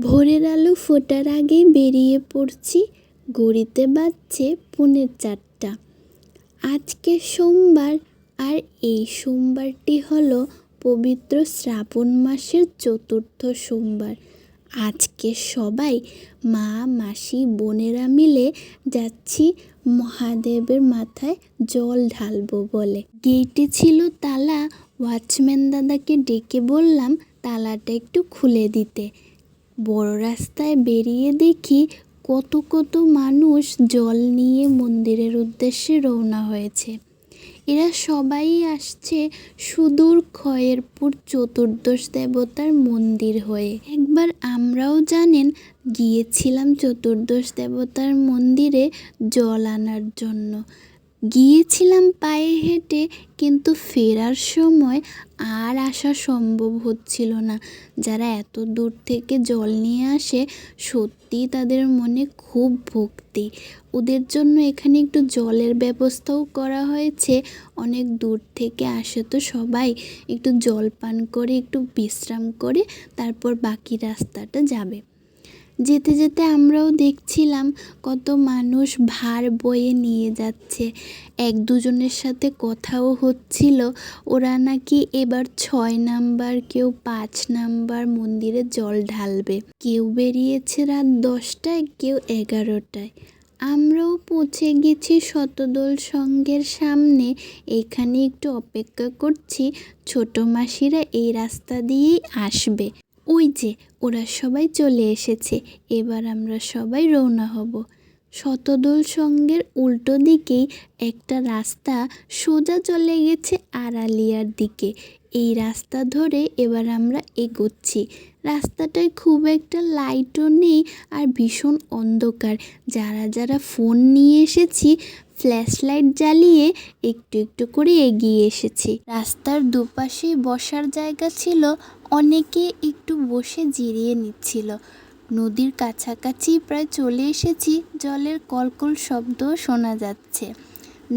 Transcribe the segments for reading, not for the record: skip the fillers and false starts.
ভোরের আলো ফোটার আগেই বেরিয়ে পড়ছি, ঘড়িতে বাজছে 4:45। আজকে সোমবার, আর এই সোমবারটি হলো পবিত্র শ্রাবণ মাসের চতুর্থ সোমবার। আজকে সবাই মা, মাসি, বোনেরা মিলে যাচ্ছি মহাদেবের মাথায় জল ঢালবো বলে। গেটে ছিল তালা, ওয়াচম্যান দাদাকে ডেকে বললাম তালাটা একটু খুলে দিতে। বড় রাস্তায় বেরিয়ে দেখি কত কত মানুষ জল নিয়ে মন্দিরের উদ্দেশ্যে রওনা হয়েছে। এরা সবাই আসছে সুদূর খয়েরপুর চতুর্দশ দেবতার মন্দির হয়ে। একবার আমরাও জানেন গিয়েছিলাম চতুর্দশ দেবতার মন্দিরে জল আনার জন্য। গিয়েছিলাম পায়ে হেঁটে, কিন্তু ফেরার সময় আর আসা সম্ভব হচ্ছিল না। যারা এত দূর থেকে জল নিয়ে আসে, সত্যিই তাদের মনে খুব ভক্তি। ওদের জন্য এখানে একটু জলের ব্যবস্থাও করা হয়েছে। অনেক দূর থেকে আসে তো সবাই, একটু জল পান করে একটু বিশ্রাম করে তারপর বাকি রাস্তাটা যাবে। যেতে যেতে আমরাও দেখছিলাম কত মানুষ ভার বয়ে নিয়ে যাচ্ছে। এক দুজনের সাথে কথাও হচ্ছিল, ওরা নাকি এবার 6 নাম্বার, কেউ 5 নাম্বার মন্দিরে জল ঢালবে। কেউ বেরিয়েছে রাত 10টায়, কেউ 11টায়। আমরাও পৌঁছে গেছি শতদল সংঘের সামনে। এখানে একটু অপেক্ষা করছি, ছোট মাসিরা এই রাস্তা দিয়েই আসবে। ওই যে ওরা সবাই চলে এসেছে, এবার আমরা সবাই রওনা হব। শতদল সংঘের উল্টো দিকেই একটা রাস্তা সোজা চলে গেছে আড়ালিয়ার দিকে। এই রাস্তা ধরে এবার আমরা এগোচ্ছি। রাস্তাটায় খুব একটা লাইটও নেই, আর ভীষণ অন্ধকার। যারা যারা ফোন নিয়ে এসেছি, ফ্ল্যাশ লাইট জ্বালিয়ে একটু একটু করে এগিয়ে এসেছি। রাস্তার দুপাশেই বসার জায়গা ছিল, অনেকে একটু বসে জিরিয়ে নিচ্ছিল। নদীর কাছাকাছি প্রায় চলে এসেছি, জলের কলকল শব্দও শোনা যাচ্ছে।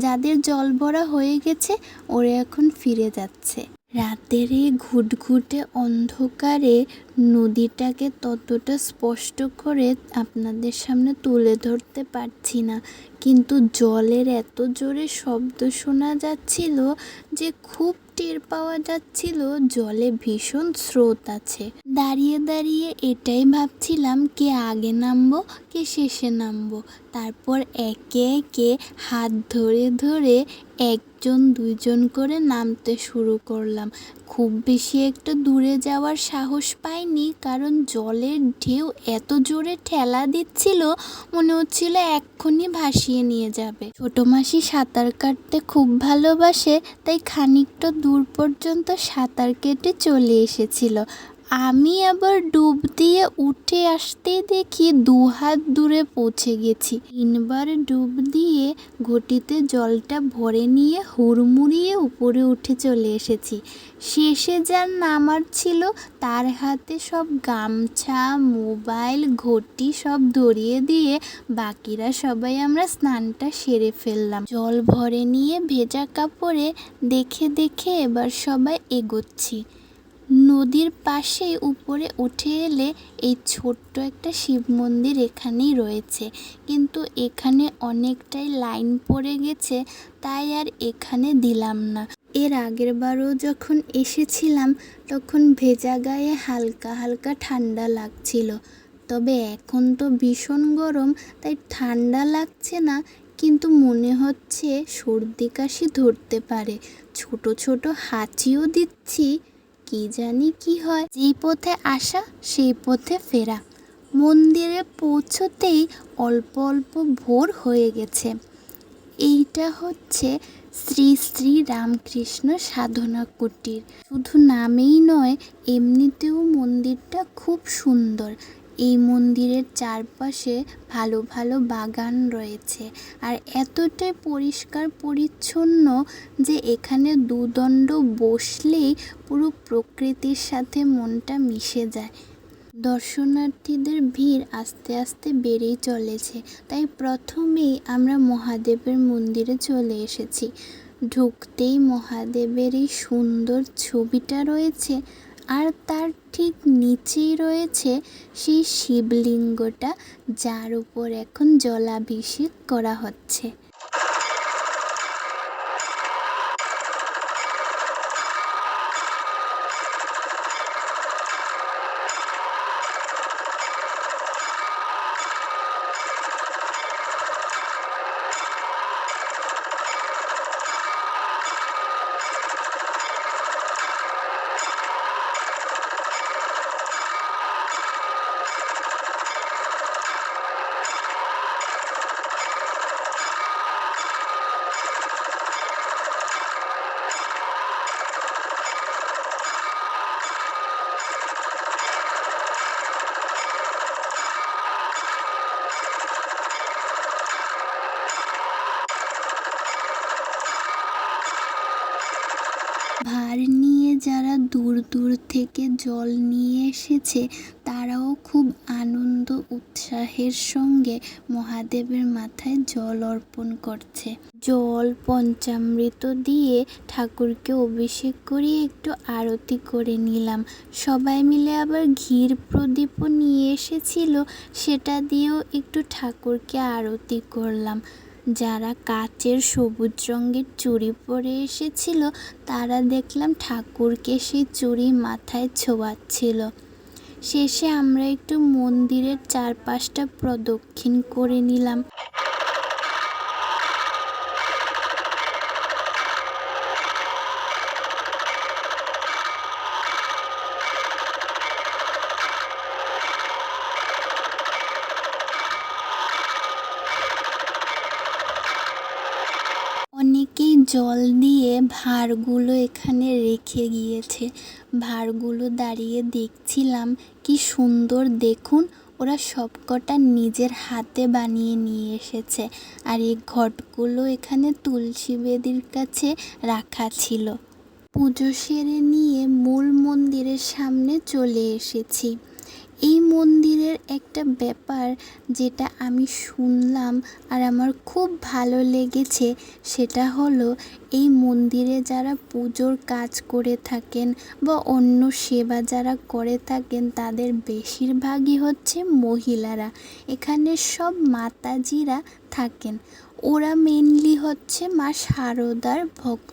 যাদের জল ভরা হয়ে গেছে ওরা এখন ফিরে যাচ্ছে। রাতের এই ঘুটঘুটে অন্ধকারে নদীটাকে ততটা স্পষ্ট করে আপনাদের সামনে তুলে ধরতে পারছি না, কিন্তু জলের এত জোরে শব্দ শোনা যাচ্ছিল যে খুব টের পাওয়া যাচ্ছিল জলে ভীষণ স্রোত আছে। দাঁড়িয়ে দাঁড়িয়ে এটাই ভাবছিলাম কে আগে নামবো কে শেষে নামবো। তারপর একে একে হাত ধরে ধরে একজন দুইজন করে নামতে শুরু করলাম। খুব বেশি একটা দূরে যাওয়ার সাহস পাইনি, কারণ জলের ঢেউ এত জোরে ঠেলা দিচ্ছিল, মনে হচ্ছিল এক্ষুনি ভাসিয়ে নিয়ে যাবে। ছোট মাসি সাঁতার কাটতে খুব ভালোবাসে, তাই খানিকটা দূর পর্যন্ত সাঁতার কেটে চলে এসেছিল। আমি আবার ডুব দিয়ে উঠে আসতেই দেখি 2 হাত দূরে পৌঁছে গেছি। 3বার ডুব দিয়ে ঘটিতে জলটা ভরে নিয়ে হুড়মুড়িয়ে উপরে উঠে চলে এসেছি। শেষে যার নামার ছিল তার হাতে সব গামছা, মোবাইল, ঘটি সব ধরিয়ে দিয়ে বাকিরা সবাই আমরা স্নানটা সেরে ফেললাম। জল ভরে নিয়ে ভেজা কাপড়ে দেখে দেখে এবার সবাই এগোচ্ছি। নদীর পাশে উপরে উঠে এলে এই ছোট্ট একটা শিব মন্দির এখানেই রয়েছে, কিন্তু এখানে অনেকটাই লাইন পড়ে গেছে, তাই আর এখানে দিলাম না। এর আগের বারও যখন এসেছিলাম তখন ভেজা গায়ে হালকা হালকা ঠান্ডা লাগছিল, তবে এখন তো ভীষণ গরম, তাই ঠান্ডা লাগছে না, কিন্তু মনে হচ্ছে সর্দি কাশি ধরতে পারে। ছোট ছোট হাঁচিও দিচ্ছি, কি জানি কি হয়। যেই পথে আসা সেই পথে ফেরা। মন্দিরে পৌঁছতেই অল্প অল্প ভোর হয়ে গেছে। এইটা হচ্ছে শ্রী শ্রী রামকৃষ্ণ সাধনা কুটির। শুধু নামেই নয়, এমনিতেও মন্দিরটা খুব সুন্দর। এই মন্দিরের চারপাশে ভালো ভালো বাগান রয়েছে, আর এতটাই পরিষ্কার পরিচ্ছন্ন যে এখানে দুদণ্ড বসলেই পুরো প্রকৃতির সাথে মনটা মিশে যায়। দর্শনার্থীদের ভিড় আস্তে আস্তে বেড়েই চলেছে, তাই প্রথমেই আমরা মহাদেবের মন্দিরে চলে এসেছি। ঢুকতেই মহাদেবের এই সুন্দর ছবিটা রয়েছে, আর তার ঠিক নিচেই রয়েছে সেই শিবলিঙ্গটা, যার উপর এখন জলাভিষেক করা হচ্ছে। ভার নিয়ে যারা দূর দূর থেকে জল নিয়ে এসেছে তারাও খুব আনন্দ উৎসাহের সঙ্গে মহাদেবের মাথায় জল অর্পণ করছে। জল পঞ্চামৃত দিয়ে ঠাকুরকে অভিষেক করিয়ে একটু আরতি করে নিলাম। সবাই মিলে আবার ঘির প্রদীপও নিয়ে এসেছিল, সেটা দিয়েও একটু ঠাকুরকে আরতি করলাম। যারা কাচের সবুজ রঙের চুড়ি পরে এসেছিল তারা দেখলাম ঠাকুরকে সেই চুড়ি মাথায় ছোঁয়াচ্ছিল। শেষে আমরা একটু মন্দিরের চারপাশটা প্রদক্ষিণ করে নিলাম। অনেকেই জল দিয়ে ভাঁড়গুলো এখানে রেখে গিয়েছে। ভাঁড়গুলো দাঁড়িয়ে দেখছিলাম, কি সুন্দর দেখুন, ওরা সবকটা নিজের হাতে বানিয়ে নিয়ে এসেছে। আর এই ঘটগুলো এখানে তুলসী বেদির কাছে রাখা ছিল। পুজো সেরে নিয়ে মূল মন্দিরের সামনে চলে এসেছি। এই মন্দিরের একটা ব্যাপার যেটা আমি শুনলাম আর আমার খুব ভালো লেগেছে, সেটা হলো এই মন্দিরে যারা পুজোর কাজ করে থাকেন বা অন্য সেবা যারা করে থাকেন তাদের বেশিরভাগই হচ্ছে মহিলারা। এখানে সব মাতাজিরা থাকেন, ওরা মেনলি হচ্ছে মা শারদার ভক্ত।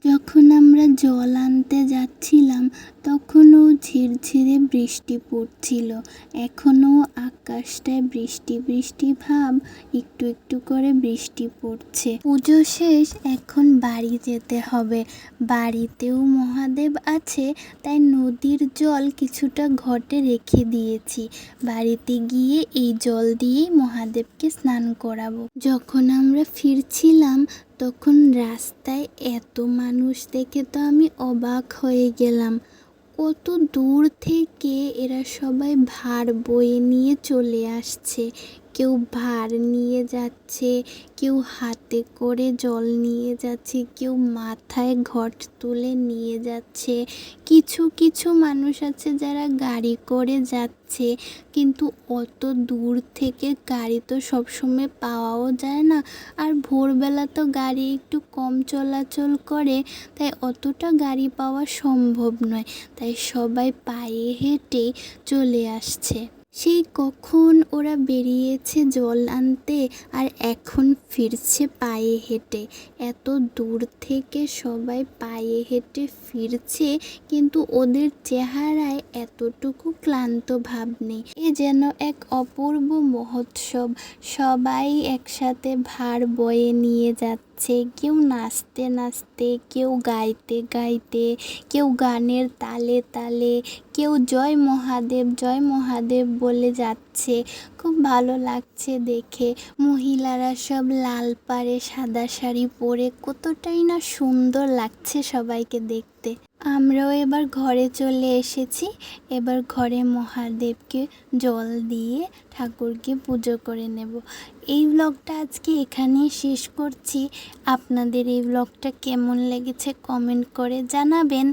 যখন আমরা জল আনতে যাচ্ছিলাম তখনও ঝিরঝিরে বৃষ্টি পড়ছিল। এখনও আকাশটায় বৃষ্টি বৃষ্টি ভাব, একটু একটু করে বৃষ্টি পড়ছে। পুজো শেষ, এখন বাড়ি যেতে হবে। বাড়িতেও মহাদেব আছে, তাই নদীর জল কিছুটা ঘটে রেখে দিয়েছি। বাড়িতে গিয়ে এই জল দিয়েই মহাদেবকে স্নান করাবো। যখন আমরা ফিরছিলাম তখন রাস্তায় এত মানুষ দেখে তো আমি অবাক হয়ে গেলাম। কত দূর থেকে এরা সবাই ভার বয়ে নিয়ে চলে আসছে। কেউ ভার নিয়ে যাচ্ছে, কেউ হাতে করে জল নিয়ে যাচ্ছে, কেউ মাথায় ঘট তুলে নিয়ে যাচ্ছে। কিছু কিছু মানুষ আছে যারা গাড়ি করে যাচ্ছে, কিন্তু অত দূর থেকে গাড়ি তো সবসময় পাওয়াও যায় না। আর ভোরবেলা তো গাড়ি একটু কম চলাচল করে, তাই অতটা গাড়ি পাওয়া সম্ভব নয়। তাই সবাই পায়ে হেঁটে চলে আসছে। সেই কখন ওরা বেরিয়েছে জল আনতে আর এখন ফিরছে পায়ে হেঁটে। এত দূর থেকে সবাই পায়ে হেঁটে ফিরছে, কিন্তু ওদের চেহারায় এতটুকু ক্লান্ত ভাব নেই। এ যেন এক অপূর্ব মহোৎসব। সবাই একসাথে ভার বয়ে নিয়ে যাচ্ছে, কেউ নাচতে নাচতে, কেউ গাইতে গাইতে, কেউ গানের তালে তালে, কেউ জয় মহাদেব বলে যাচ্ছে। খুব ভালো লাগছে দেখে। মহিলারা সব লাল পাড়ে সাদা শাড়ি পরে কতটাই না সুন্দর লাগছে সবাইকে দেখতে। আমরাও এবার ঘরে চলে এসেছি। এবার ঘরে মহাদেবকে জল দিয়ে ঠাকুরকে পুজো করে নেব। এই ব্লগটা আজকে এখানেই শেষ করছি। আপনাদের এই ব্লগটা কেমন লেগেছে কমেন্ট করে জানাবেন।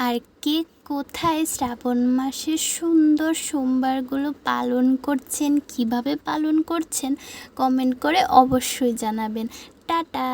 আর কে কোথায় শ্রাবণ মাসের সুন্দর সোমবারগুলো পালন করছেন, কিভাবে পালন করছেন কমেন্ট করে অবশ্যই জানাবেন। টাটা।